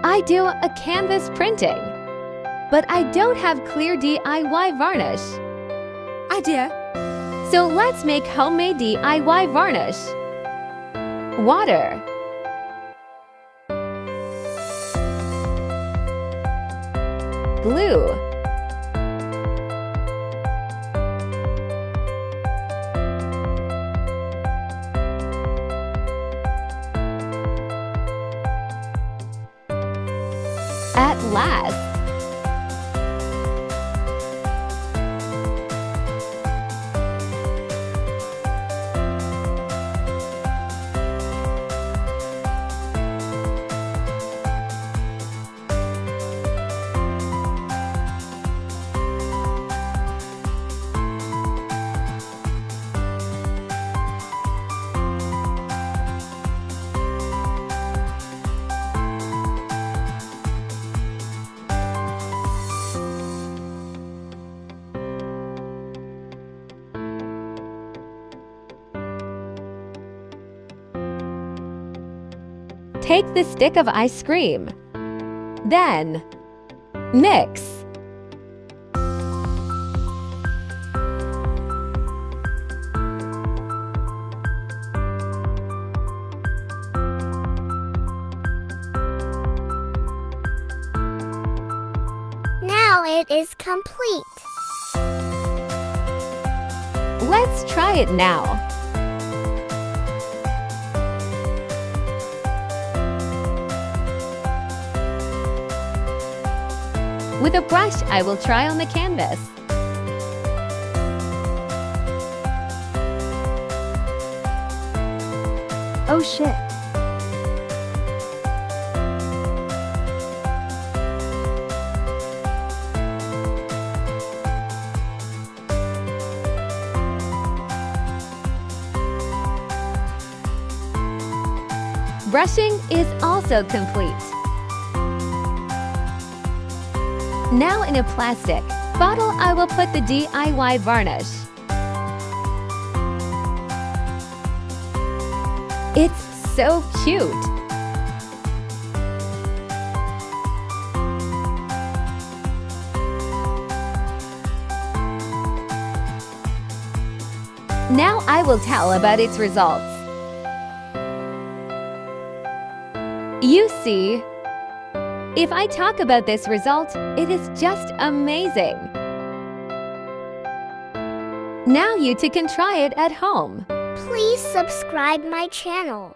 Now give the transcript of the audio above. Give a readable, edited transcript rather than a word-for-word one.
I do a canvas printing, but I don't have clear DIY varnish. Idea. So let's make homemade DIY varnish. Water, glue, at last, take the stick of ice cream. Then, mix. Now it is complete. Let's try it now. With a brush, I will try on the canvas. Oh shit. Brushing is also complete. Now in a plastic bottle, I will put the DIY varnish. It's so cute! Now I will tell about its results. You see, if I talk about this result, it is just amazing. Now you two can try it at home. Please subscribe my channel.